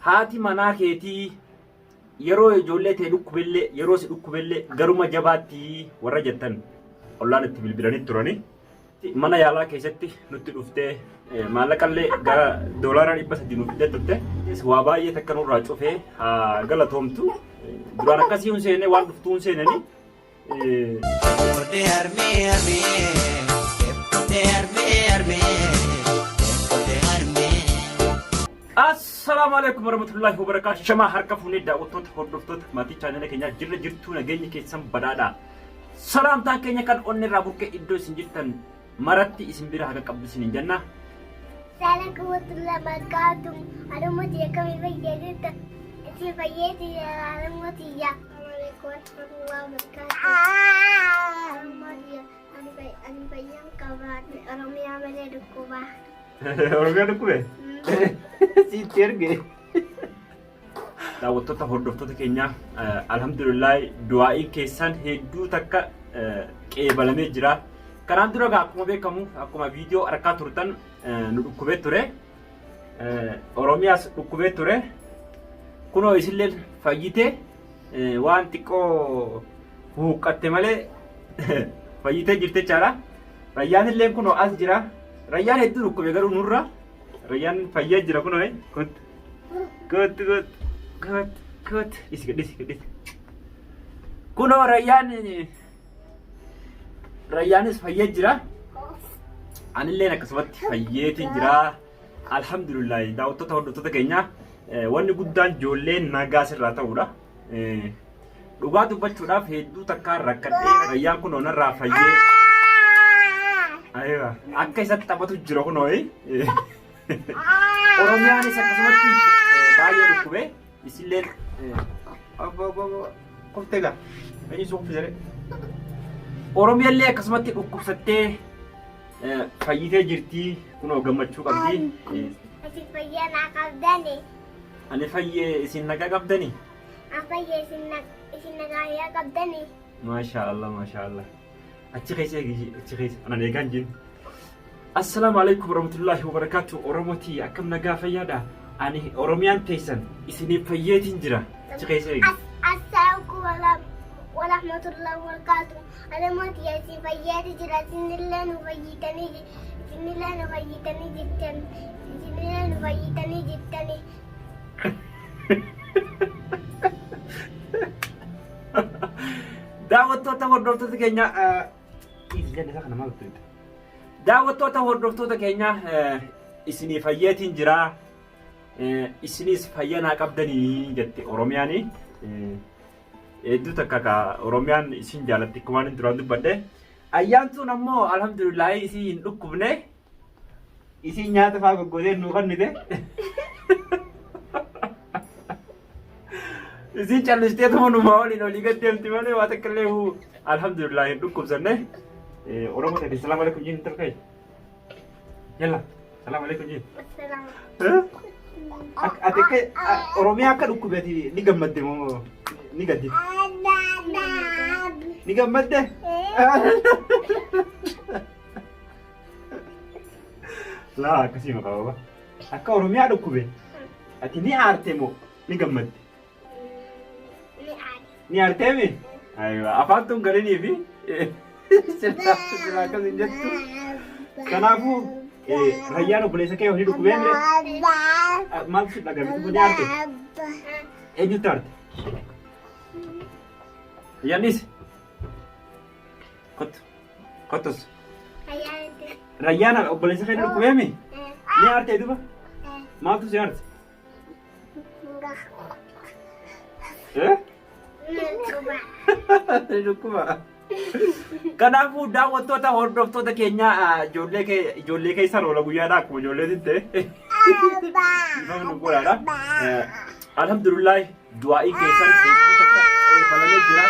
haati manaa keetii yeroo ijoollee ta'e dhukkubellee yeroo si dhukkubellee garuma jabaatti warra jettan ollaan itti bilbilanii turani mana yaalaa keessatti nutti dhuftee maallaqallee gara doolaara 300 nuuf fidee turte waa baay'ee takka nurraa cufee galatoomtu duraan akkasii hun seenee waan dhuftuun seenanii Assalamu alaikum warahmatullahi wabarakatuh. Shama harka fuunee daawwattoota hordoftoota maatii chaanela keenyaa jirra jirtuu nageenya keessan badhaadha. Salaamtaan keenya kan onni irraa burqee iddoo isin jirtan maratti isin bira haga qabdu isin jenna. Assalamu alaikum warahmatullahi wabarakatuh. Isin fayyee alhamdulillah. Oromiyaa dhukkube? Sitti erge. Daawwattoota hordoftoota keenya alhamdulillah du'aa'iin keessan hedduu takka qeebalamee jira. Kanaan dura akkuma beekamu akkuma viidiyoo argaa turtan nu dhukkubee ture. Oromiyaas dhukkubee ture. Kunoo isillee fayyitee waan xiqqoo huuqqatte malee fayyitee jirte jechaadha. Rayyaan illee kunoo as jira. Rayyaan hedduu dhukkubee garuu nurra Rayyaan fayyee jira kunoo good isi kunoo Rayyaanis fayyee jira. Anillee akkasumatti fayyeetiin jira. Alhamdulillah daawwattoota hordoftoota keenya wanni guddaan ijoollee nagaa sirraa ta'uudha. Dhugaa dubbachuudhaaf hedduu takkaan rakkadhee Rayyaan kunoo narraa fayyee Aywa akka isatti taphatu jira kunoo Oromiyaanis akkasumatti baay'ee dhukkubee isillee koftega ani soofisere Oromiyaallee akkasumatti dhukkubsattee fayyitee jirti kunoo gammachuu qabdi. Isin fayyaa naa qabdani. Ani fayyee isin nagaa qabdani. Fayyee isin nagaa qabdani. Maashaallah. Achi keessa ana eegaan jin. Assalamu alaikum warahmatullahi wabarakatuh. Oromoti akkam nagaa fayyaadha. Ani Oromiyaan teessan isiniif fayyeetiin jira. Achi keessa eegi. Assalamu warahmatullahi wabarakatuh. Oromoti isin fayyeetii jira. Isinillee nu fayyitanii jirtani. Daawwattoota hordoftoota keenya daawwattoota hordoftoota keenya isinii fayyeetiin jira. Isinis fayyanaa qabdanii jette Oromiyaan. Hedduu takka Oromiyaan isin jaalatti kumaan duraan dubbadhe. Ayyaantuun ammoo alhamdulillah isin hin dhukkubne. Isin nyaata fa'aa goggootee nuu kennite. Isin callistee tumanuma waliin olii gad deemti malee waa takka illee alhamdulillah hin dhukkubsanne. Oromoo ta'e salaamu alaikum jiin tarkay. Yalla salaamu alaikum jiin. Ati Oromiyaa akka dhukkubeeti ni gammadde moo ni gaddi? Ni gammadde? Laa akkasii maqaa baba. Akka Oromiyaa dhukkube ati ni aarte moo ni gammadde? Ni artemi? Aywa afaan tun galanii fi sirraa akkasiin jettu. Kanaafuu Rayyaan obboleessa kee hojii dhukkubeen maal si dhagame kun ni arte? Eenyutti arte? Rayyaanis? Kottos? Rayyaan obboleessa kee dhukkubeemi? Ni arte duba? Maaltu si arte? Dhukkuba. Kanaafuu daawwattoota hordoftoota keenya ijoollee keessan oola guyyaadha akkuma ijoollee titte. Alhamdulillah du'aa'iin keessan hedduu takka eebbalamee jira.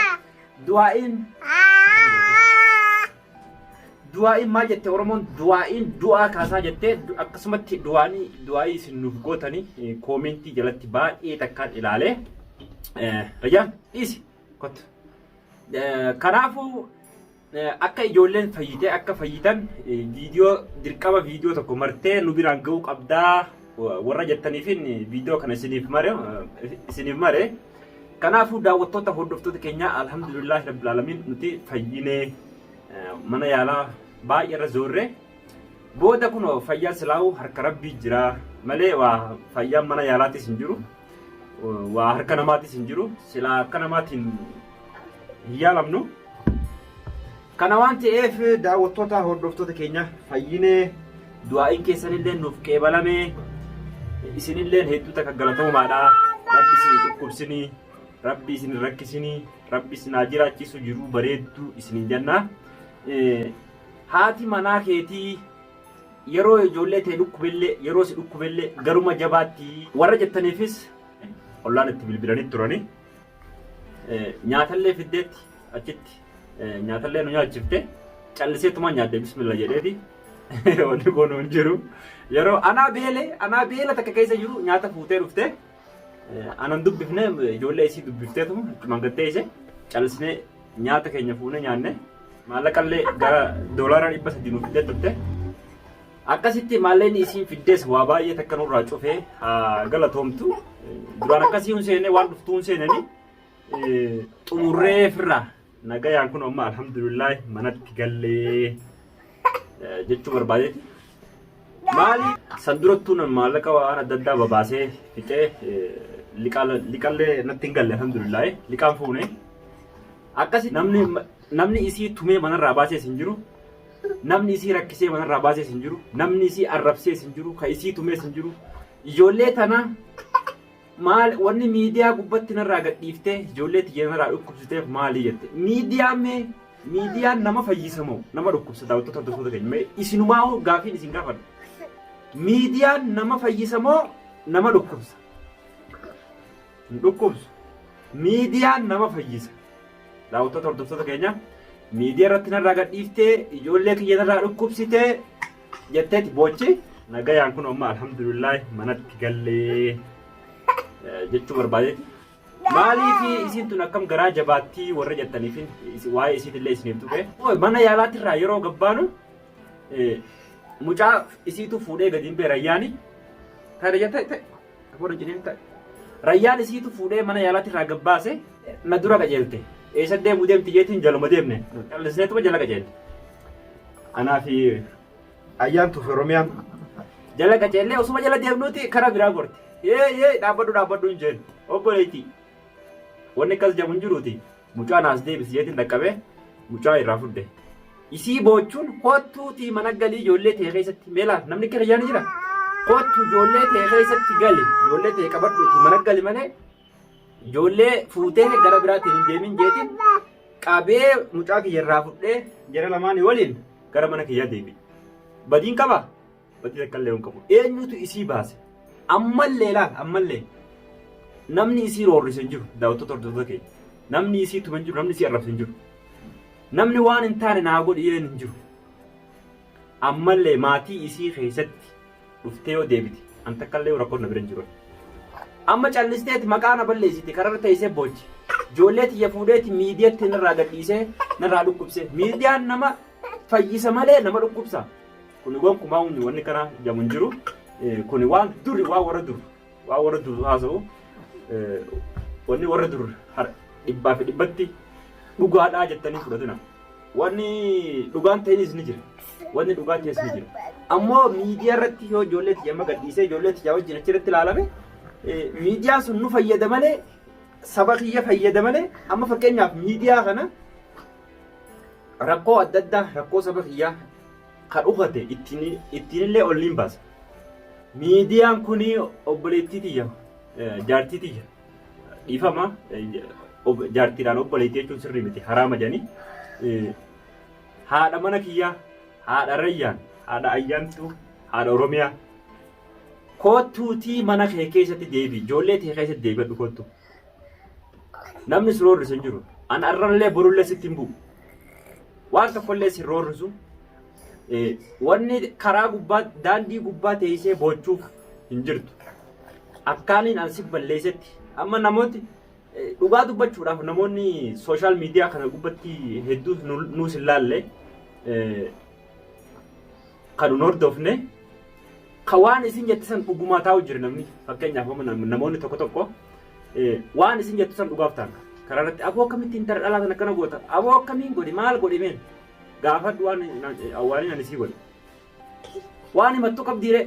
Du'aa'iin maal jette Oromoon du'aa'iin du'aa kaasaa jettee akkasumatti du'aa'ii isin nuuf gootanii koomentii jalatti baay'ee takkaan ilaalee. Rayyaan dhiisi kottu. Kanaafuu akka ijoolleen fayyitee akka fayyitan viidiyoo dirqama viidiyoo tokko martee nu biraan ga'uu qabdaa warra jettaniifin viidiyoo kana isiniif mare kanaafuu daawwattoota hordoftoota keenya alhamdulillah rabbil alamin nuti fayyinee mana yaalaa baay'ee irra zoorre booda kun fayyaa silaa'u harka rabbii jira malee waa fayyaan mana yaalaatis hin jiru waa harka namaatis hin jiru silaa harka namaatiin hin yaalamnu kana waan ta'eef daawwattoota hordoftoota keenya fayyinee du'aa'iin keessanillee nuuf qeebalamee isinillee hedduu takka galatamumaadha rabbi isin dhukkubsinii rabbi isin rakkisinii rabbi isin jiraachisu jiruu bareedduu isinin jenna haati manaa keetii yeroo ijoollee ta'e dhukkubellee yeroo si dhukkubellee garuma jabaatti warra jettaniifis ollaan itti bilbilanii turani nyaatallee fiddeetti achitti nyaatallee nu nyaachifte calliseetuma nyaadde bismillah jedheeti wanni kun hin jiru yeroo anaa beela takka keessa jiru nyaata fuutee dhufte anan dubbifne ijoollee isii dubbifteetuma achumaan gattee ise callisnee nyaata keenya fuunee nyaanne maallaqallee gara doolaara 300 nuuf fiddee turte akkasitti maalleen isiin fiddees waa baay'ee takka nurraa cufee galatoomtu duraan akkasii hun seene waan dhuftuu hun seenani xumurree firraa nagayaan kun amma alhamdulillah manatti gallee jechuu barbaadeeti maali sandurattuun maallaqa waan adda addaa babaasee fixee liqallee natti hin galle alhamdulillah liqaan fuune akkasi namni isii tumee manarraa baasee hin jiru namni isii rakkisee manarraa baasee hin jiru namni isii arrabsee hin jiru ka isii tumee hin jiru ijoollee tana maal wanni miidiyaa gubbatti narraa gadhiiftee ijoollee tiyya narraa dhukkubsiteef maali jette miidiyaan nama fayyisamoo nama dhukkubsa daawwattoota hordoftoota keenya isinumaa gaafiin isin gaafadha miidiyaan nama fayyisamoo nama dhukkubsa hin dhukkubsu miidiyaan nama fayyisa daawwattoota hordoftoota keenya miidiyaa irratti narraa gadhiiftee ijoollee kiyya narraa dhukkubsitee jetteeti boochi nagayaan kun amma alhamdulillah manatti gallee jechuu barbaadeeti maaliif isin tun akkam garaa jabaattii warra jettaniifin waa'ee isiitillee isiniif tuqe mana yaalaatirraa yeroo gabbaanu mucaa isiitu fuudhee gadiin bee rayyaani taa'ee jette afuura jiniin ta'e rayyaan isiitu fuudhee mana yaalaatirraa gabbaase na dura qajeelte eessa deemuu deemti jeetiin jaluma deemne callisneetuma jala qajeelte anaa fi ayyaantuuf oromiyaan jala qajeellee osuma jala deemnuuti karaa biraa gorte dhaabbadhu hin jeen obboleetii wanni akkas jamuun jiruuti mucaa naas deebis jeetiin dhaqqabee mucaa irraa fudde isii boochuun kottuuti mana galii ijoollee ta'e keessatti meelaa namni kira yaani jira kottu ijoollee ta'e keessatti gali ijoollee ta'e qabadhuuti mana gali malee ijoollee fuutee gara biraatiin hin deemin jeetiin qabee mucaa kiyya irraa fudhee jara lamaanii waliin gara mana kiyyaa deebi badiin qaba badii takka illee hin qabu eenyutu isii baase ammallee laal ammallee namni isii roorrise hin jiru daawwattoota hordoftoota keenya namni isii tume hin jiru namni isii arrabse hin jiru namni waan hin taane naa godhi hin jiru ammallee maatii isii keessatti dhuftee yoo deebiti an takka illee rakkoon na bira hin jiru amma callisteeti maqaa na balleessiti kararra teessee boochi ijoollee tiyya fuudheeti miidiyaatti narraa gadhiisee narraa dhukkubse miidiyaan nama fayyisa malee nama dhukkubsa kuni gonkumaa wanni kana jamu hin jiru kuni waan duri waa warra dur haasa'u wanni warra dur dhibbaa fi dhibbatti dhugaadhaa jettanii fudhatina wanni dhugaan ta'inis ni jira wanni dhugaa ta'es ni jira ammoo miidiyaa irratti yoo ijoollee tiyya amma gadhiisee ijoollee tiyya wajjin achirratti ilaalame miidiyaan sun nu fayyada malee saba kiyya fayyada malee amma fakkeenyaaf miidiyaa kana rakkoo adda addaa rakkoo saba kiyyaa kan dhufate ittiinillee olliin baasa miidiyaan kuni obboleettii tiyya jaartii tiyya dhiifama jaartiidhaan obboleettii jechuun sirrii miti haraama jedhanii haadha mana kiyyaa haadha rayyaan haadha ayyaantuu haadha oromiyaa kottuutii mana kee keessatti deebi ijoollee tee keessatti deebi'adhu kottu namni si roorrisu hin jiru an arrallee borullee sitti hin bu'u waan tokkollee si roorrisu wanni karaa gubbaa daandii gubbaa teessee boochuuf hin jirtu akkaaniin an si balleessetti amma namooti dhugaa dubbachuudhaaf namoonni sooshaal miidiyaa kana gubbatti hedduu nuus hin laalle kan nun hordofne Kawaan isin jettisan dhugumaa taa'u jira namni fakkeenyaaf namoonni tokko waan isin jettisan dhugaaf ta'an karaa irratti aboo akkamitti intala dhalaa kana akkana goota aboo akkamiin godhi maal godhi meen gaafadhu waan awwaaliin ani sii godhi waan himattu qabdiire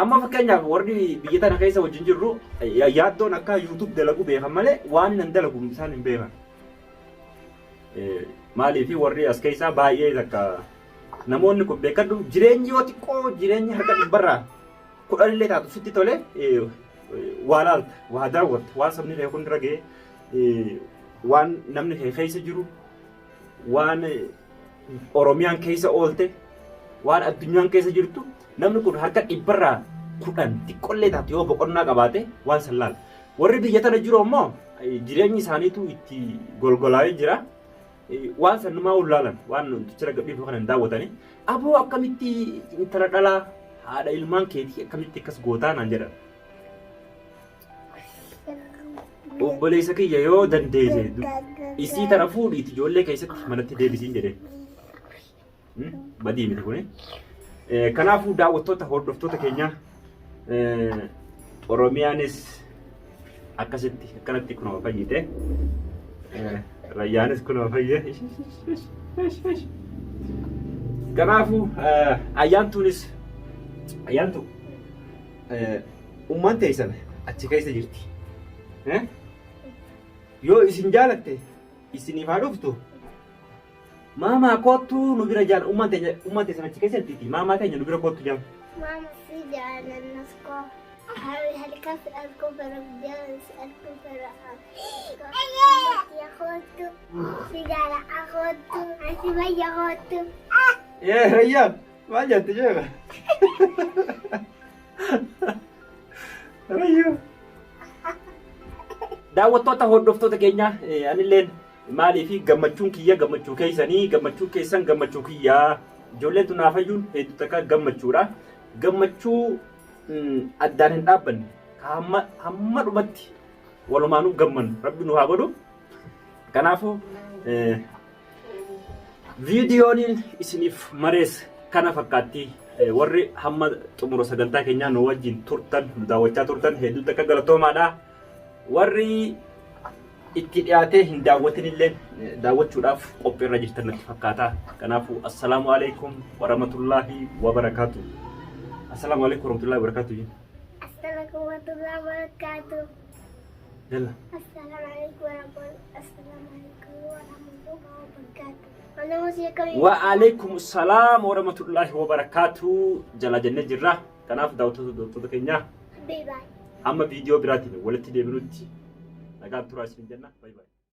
amma fakkeenyaaf warri biyya tana keessa wajjin jirru yaaddoon akka YouTube dalagu beekan malee waan nan dalagu isaan hin beekan maaliif warri as keessaa baay'ee takka namoonni kun beekadhu jireenyi yoo xiqqoo jireenyi harka dhibbarraa kudhan illee taatu sitti tole waa laalta waa daawwatta waan sabni kee kun dura ga'e waan namni kee keessa jiru waan Oromiyaan keessa oolte waan addunyaan keessa jirtu namni kun harka dhibbarraa kudhan xiqqollee taatu yoo boqonnaa qabaate waan san laala warri biyya tana jiru ammoo jireenyi isaaniitu itti golgolaa'ee jira. Waan sanumaa ulaalan waan tuchira gabbiif kan daawwatanii aboo akkamitti intala dhalaa haadha ilmaan keetii akkamitti akkas gootaa naan jedhan obboleessa kiyya yoo dandeesse isii tana fuudhiiti ijoollee keessatti manatti deebisiin jedheen badii miti kuni kanaafuu daawwattoota hordoftoota keenya Oromiyaanis akkasitti akkanatti kunoo fayyite Rayyaanis kun fayya. Kanaafu ayyaantuunis ayyaantu ummaan teessan achi keessa jirti. Yoo isin jaalatte isiniif haa dhuftu. Maamaa kootu nu bira jaal ummaan teessan achi keessa jirti. Maamaa teenya nu bira kootu jaal. Mama si jaalannas koo. هل كيف أذكر الجالس أذكر يا خوتو سيجارة أخوتو أسمع يا خوتو يا ريان ما جت جيبه ريان daawwattoota hordoftoota keenya anilleen maalii fi gammachuun kiyya gammachuu keessanii gammachuu keessan gammachuu kiyyaa ijoolleen tun naafayyuun hedduu takka gammachuudha gammachuu addaan hin dhaabbanne hamma dhumatti walumaanuu gammannu rabbi nu haa godhu kanaafuu viidiyoon isiniif marees kana fakkaatti warri hamma xumura sagantaa keenyaa nu wajjin turtan nu daawwachaa turtan hedduu takka galatoomaadha warri itti dhiyaatee hin daawwatin illee daawwachuudhaaf qophiirra jirtan natti fakkaata kanaafuu assalaamu alaykum wa rahmatullaahi wa barakaatuh. السلام عليكم ورحمة الله وبركاته. السلام عليكم ورحمة الله وبركاته. يلا. السلام عليكم ورحمة الله وبركاته. وعليكم السلام ورحمة الله وبركاته. جل جنة جرة. كناف داوتو كينيا. باي باي. أما فيديو براتي ولتي دي بنوتي. نقال تراس من جنة. باي باي.